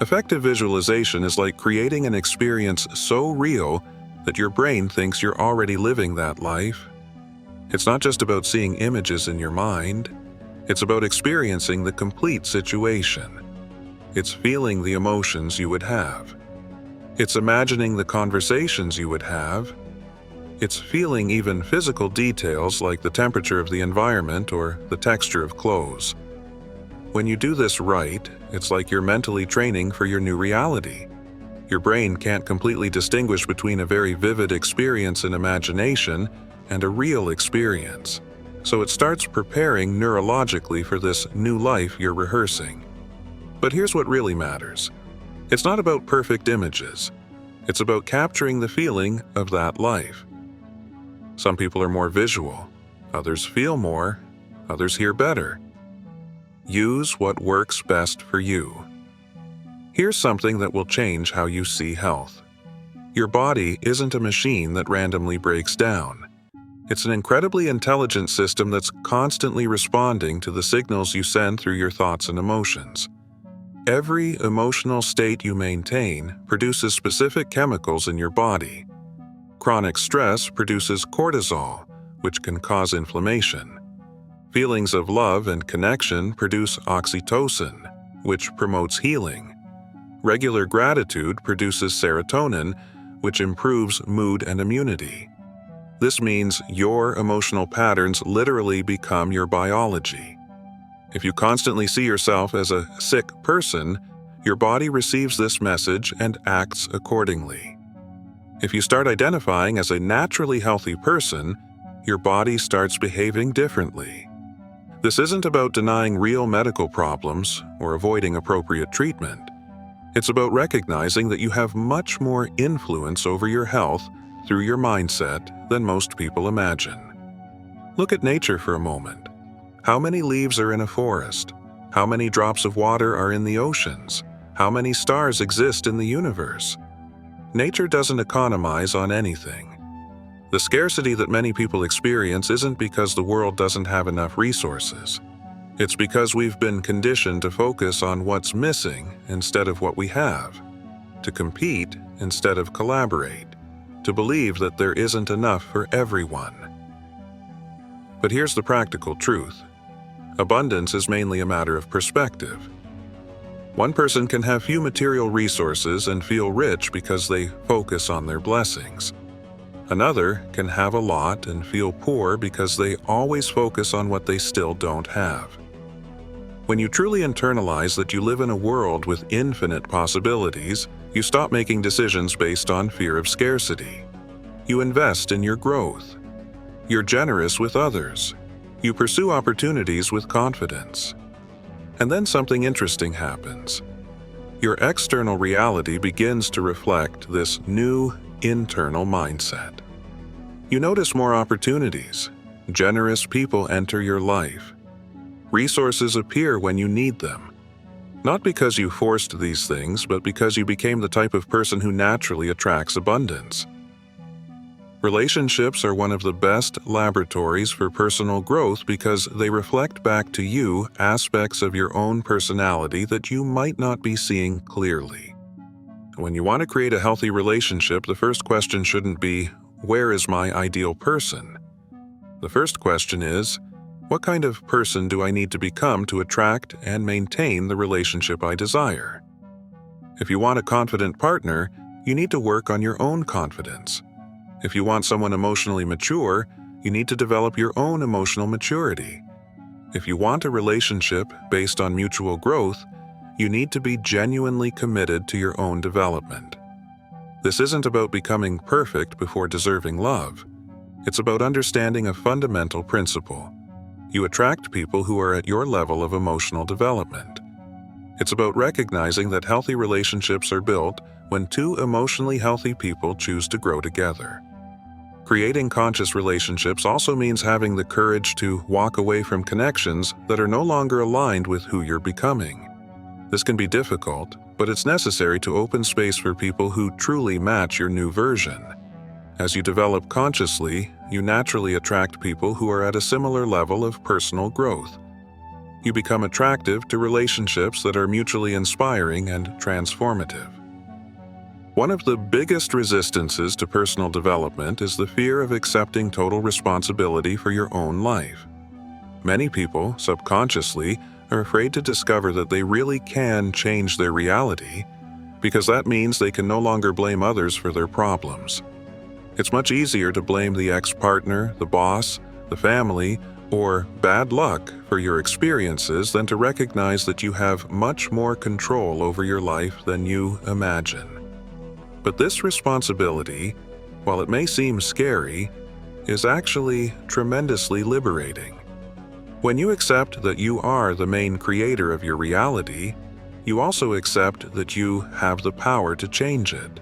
Effective visualization is like creating an experience so real that your brain thinks you're already living that life. It's not just about seeing images in your mind. It's about experiencing the complete situation. It's feeling the emotions you would have. It's imagining the conversations you would have. It's feeling even physical details like the temperature of the environment or the texture of clothes. When you do this right, it's like you're mentally training for your new reality. Your brain can't completely distinguish between a very vivid experience in imagination and a real experience, so it starts preparing neurologically for this new life you're rehearsing. But here's what really matters. It's not about perfect images. It's about capturing the feeling of that life. Some people are more visual, others feel more, others hear better. Use what works best for you. Here's something that will change how you see health. Your body isn't a machine that randomly breaks down. It's an incredibly intelligent system that's constantly responding to the signals you send through your thoughts and emotions. Every emotional state you maintain produces specific chemicals in your body. Chronic stress produces cortisol, which can cause inflammation. Feelings of love and connection produce oxytocin, which promotes healing. Regular gratitude produces serotonin, which improves mood and immunity. This means your emotional patterns literally become your biology. If you constantly see yourself as a sick person, your body receives this message and acts accordingly. If you start identifying as a naturally healthy person, your body starts behaving differently. This isn't about denying real medical problems or avoiding appropriate treatment. It's about recognizing that you have much more influence over your health through your mindset than most people imagine. Look at nature for a moment. How many leaves are in a forest? How many drops of water are in the oceans? How many stars exist in the universe? Nature doesn't economize on anything. The scarcity that many people experience isn't because the world doesn't have enough resources. It's because we've been conditioned to focus on what's missing instead of what we have, to compete instead of collaborate, to believe that there isn't enough for everyone. But here's the practical truth. Abundance is mainly a matter of perspective. One person can have few material resources and feel rich because they focus on their blessings. Another can have a lot and feel poor because they always focus on what they still don't have. When you truly internalize that you live in a world with infinite possibilities, you stop making decisions based on fear of scarcity. You invest in your growth. You're generous with others. You pursue opportunities with confidence. And then something interesting happens. Your external reality begins to reflect this new internal mindset. You notice more opportunities. Generous people enter your life. Resources appear when you need them. Not because you forced these things, but because you became the type of person who naturally attracts abundance. Relationships are one of the best laboratories for personal growth because they reflect back to you aspects of your own personality that you might not be seeing clearly. When you want to create a healthy relationship, the first question shouldn't be, "Where is my ideal person?" The first question is, "What kind of person do I need to become to attract and maintain the relationship I desire?" If you want a confident partner, you need to work on your own confidence. If you want someone emotionally mature, you need to develop your own emotional maturity. If you want a relationship based on mutual growth, you need to be genuinely committed to your own development. This isn't about becoming perfect before deserving love. It's about understanding a fundamental principle. You attract people who are at your level of emotional development. It's about recognizing that healthy relationships are built when two emotionally healthy people choose to grow together. Creating conscious relationships also means having the courage to walk away from connections that are no longer aligned with who you're becoming. This can be difficult, but it's necessary to open space for people who truly match your new version. As you develop consciously, you naturally attract people who are at a similar level of personal growth. You become attractive to relationships that are mutually inspiring and transformative. One of the biggest resistances to personal development is the fear of accepting total responsibility for your own life. Many people, subconsciously, are afraid to discover that they really can change their reality, because that means they can no longer blame others for their problems. It's much easier to blame the ex-partner, the boss, the family, or bad luck for your experiences than to recognize that you have much more control over your life than you imagine. But this responsibility, while it may seem scary, is actually tremendously liberating. When you accept that you are the main creator of your reality, you also accept that you have the power to change it.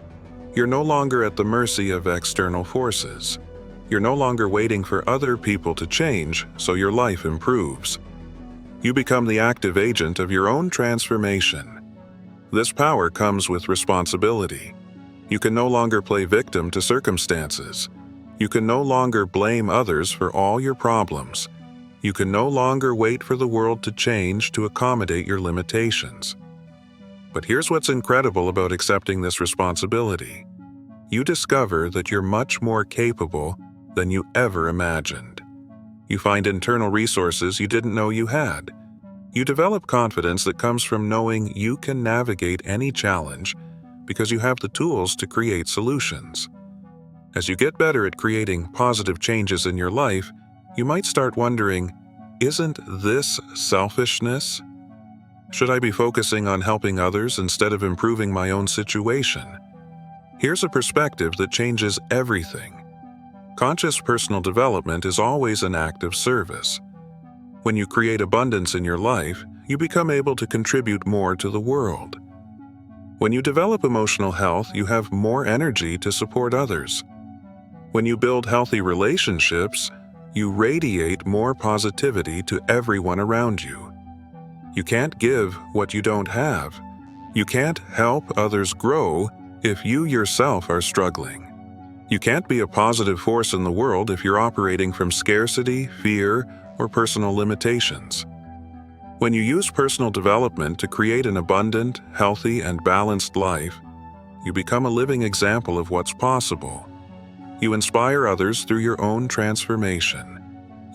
You're no longer at the mercy of external forces. You're no longer waiting for other people to change so your life improves. You become the active agent of your own transformation. This power comes with responsibility. You can no longer play victim to circumstances. You can no longer blame others for all your problems. You can no longer wait for the world to change to accommodate your limitations. But here's what's incredible about accepting this responsibility. You discover that you're much more capable than you ever imagined. You find internal resources you didn't know you had. You develop confidence that comes from knowing you can navigate any challenge because you have the tools to create solutions. As you get better at creating positive changes in your life, you might start wondering, isn't this selfishness? Should I be focusing on helping others instead of improving my own situation? Here's a perspective that changes everything. Conscious personal development is always an act of service. When you create abundance in your life, you become able to contribute more to the world. When you develop emotional health, you have more energy to support others. When you build healthy relationships, you radiate more positivity to everyone around you. You can't give what you don't have. You can't help others grow if you yourself are struggling. You can't be a positive force in the world if you're operating from scarcity, fear, or personal limitations. When you use personal development to create an abundant, healthy, and balanced life, you become a living example of what's possible. You inspire others through your own transformation.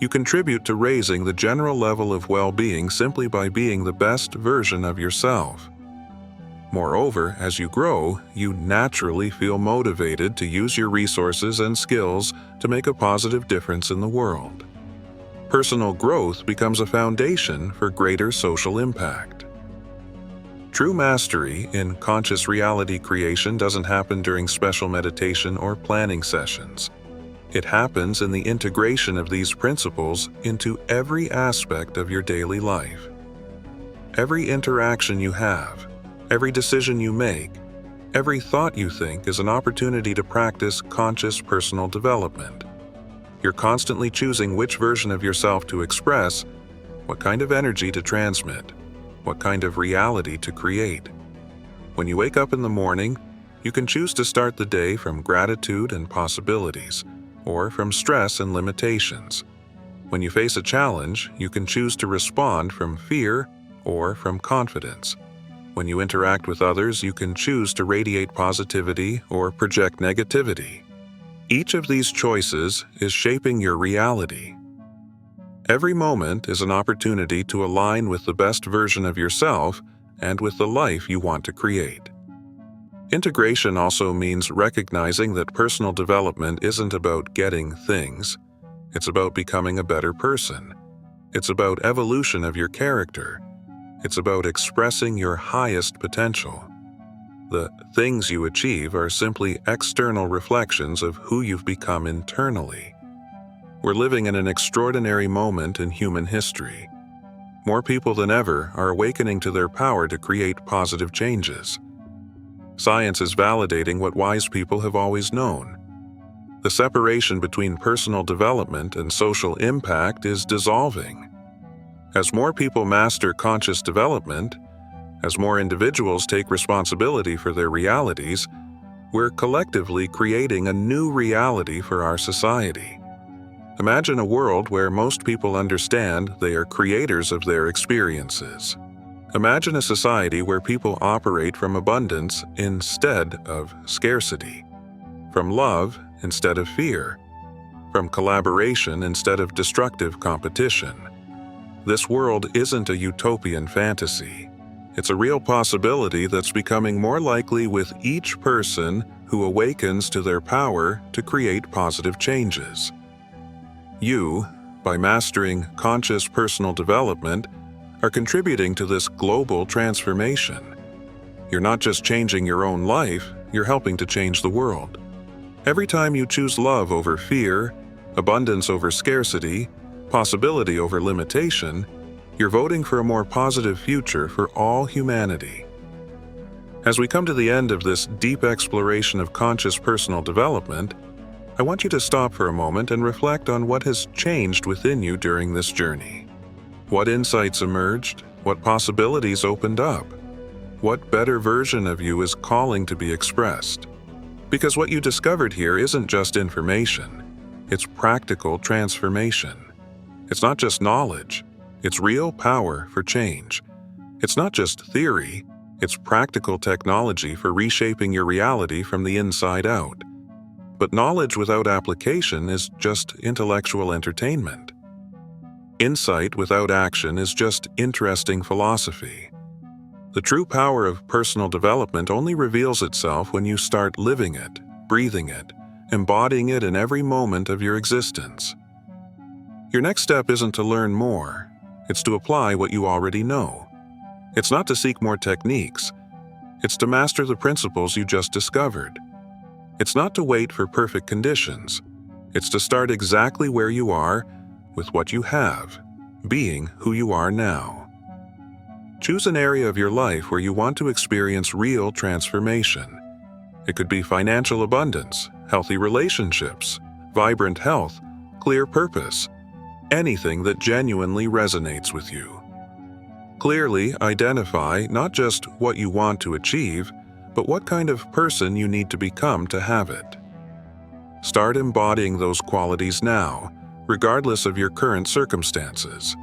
You contribute to raising the general level of well-being simply by being the best version of yourself. Moreover, as you grow, you naturally feel motivated to use your resources and skills to make a positive difference in the world. Personal growth becomes a foundation for greater social impact. True mastery in conscious reality creation doesn't happen during special meditation or planning sessions. It happens in the integration of these principles into every aspect of your daily life. Every interaction you have, every decision you make, every thought you think is an opportunity to practice conscious personal development. You're constantly choosing which version of yourself to express, what kind of energy to transmit, what kind of reality to create. When you wake up in the morning, you can choose to start the day from gratitude and possibilities, or from stress and limitations. When you face a challenge, you can choose to respond from fear or from confidence. When you interact with others, you can choose to radiate positivity or project negativity. Each of these choices is shaping your reality. Every moment is an opportunity to align with the best version of yourself and with the life you want to create. Integration also means recognizing that personal development isn't about getting things. It's about becoming a better person. It's about evolution of your character. It's about expressing your highest potential. The things you achieve are simply external reflections of who you've become internally. We're living in an extraordinary moment in human history. More people than ever are awakening to their power to create positive changes. Science is validating what wise people have always known. The separation between personal development and social impact is dissolving. As more people master conscious development, as more individuals take responsibility for their realities, we're collectively creating a new reality for our society. Imagine a world where most people understand they are creators of their experiences. Imagine a society where people operate from abundance instead of scarcity, from love instead of fear, from collaboration instead of destructive competition. This world isn't a utopian fantasy. It's a real possibility that's becoming more likely with each person who awakens to their power to create positive changes. You, by mastering conscious personal development, are contributing to this global transformation. You're not just changing your own life, you're helping to change the world. Every time you choose love over fear, abundance over scarcity, possibility over limitation, you're voting for a more positive future for all humanity. As we come to the end of this deep exploration of conscious personal development, I want you to stop for a moment and reflect on what has changed within you during this journey. What insights emerged? What possibilities opened up? What better version of you is calling to be expressed? Because what you discovered here isn't just information, it's practical transformation. It's not just knowledge, it's real power for change. It's not just theory, it's practical technology for reshaping your reality from the inside out. But knowledge without application is just intellectual entertainment. Insight without action is just interesting philosophy. The true power of personal development only reveals itself when you start living it, breathing it, embodying it in every moment of your existence. Your next step isn't to learn more, it's to apply what you already know. It's not to seek more techniques, it's to master the principles you just discovered. It's not to wait for perfect conditions, it's to start exactly where you are with what you have, being who you are now. Choose an area of your life where you want to experience real transformation. It could be financial abundance, healthy relationships, vibrant health, clear purpose, anything that genuinely resonates with you. Clearly identify not just what you want to achieve, but what kind of person you need to become to have it. Start embodying those qualities now, regardless of your current circumstances.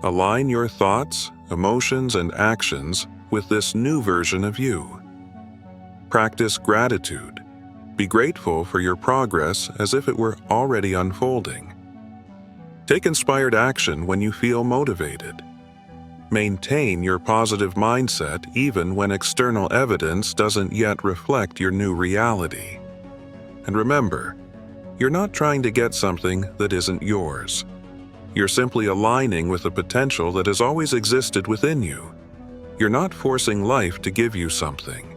Align your thoughts, emotions, and actions with this new version of you. Practice gratitude. Be grateful for your progress as if it were already unfolding. Take inspired action when you feel motivated. Maintain your positive mindset even when external evidence doesn't yet reflect your new reality. And remember, you're not trying to get something that isn't yours. You're simply aligning with a potential that has always existed within you. You're not forcing life to give you something.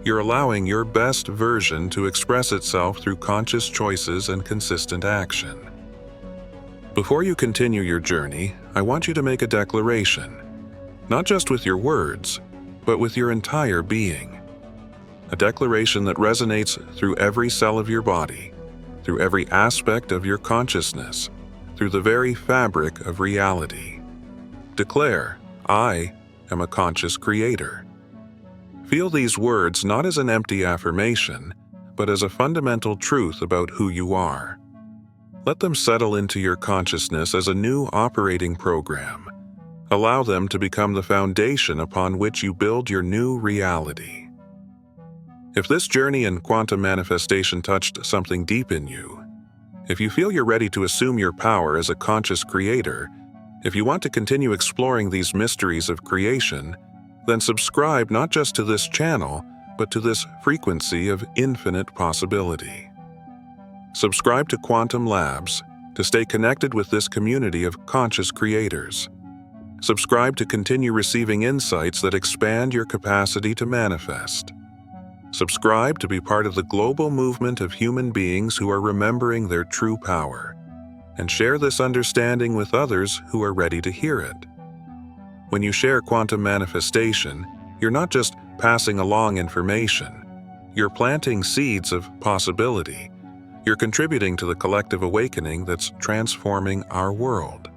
You're allowing your best version to express itself through conscious choices and consistent action. Before you continue your journey, I want you to make a declaration. Not just with your words, but with your entire being. A declaration that resonates through every cell of your body, through every aspect of your consciousness, through the very fabric of reality. Declare, I am a conscious creator. Feel these words not as an empty affirmation, but as a fundamental truth about who you are. Let them settle into your consciousness as a new operating program. Allow them to become the foundation upon which you build your new reality. If this journey in quantum manifestation touched something deep in you, if you feel you're ready to assume your power as a conscious creator, if you want to continue exploring these mysteries of creation, then subscribe not just to this channel, but to this frequency of infinite possibility. Subscribe to Quantum Labs to stay connected with this community of conscious creators. Subscribe to continue receiving insights that expand your capacity to manifest. Subscribe to be part of the global movement of human beings who are remembering their true power, and share this understanding with others who are ready to hear it. When you share quantum manifestation, you're not just passing along information. You're planting seeds of possibility. You're contributing to the collective awakening that's transforming our world.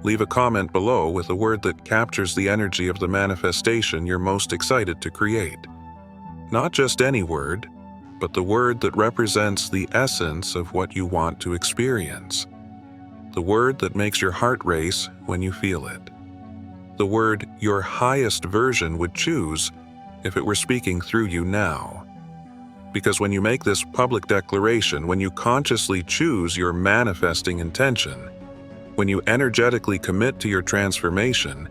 Leave a comment below with a word that captures the energy of the manifestation you're most excited to create. Not just any word, but the word that represents the essence of what you want to experience. the word that makes your heart race when you feel it. The word your highest version would choose if it were speaking through you now. Because when you make this public declaration, when you consciously choose your manifesting intention, when you energetically commit to your transformation,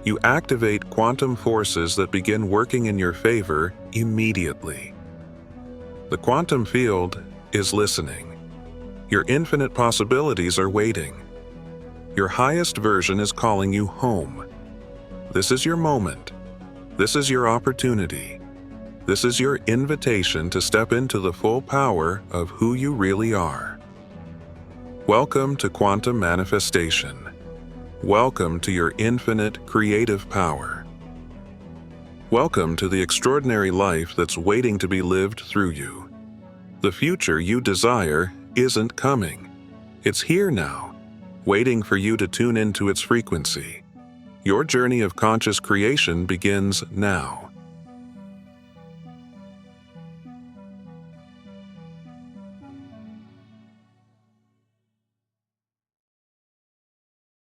you activate quantum forces that begin working in your favor immediately. The quantum field is listening. Your infinite possibilities are waiting. Your highest version is calling you home. This is your moment. This is your opportunity. This is your invitation to step into the full power of who you really are. Welcome to quantum manifestation. Welcome to your infinite creative power. Welcome to the extraordinary life that's waiting to be lived through you. The future you desire isn't coming. It's here now, waiting for you to tune into its frequency. Your journey of conscious creation begins now.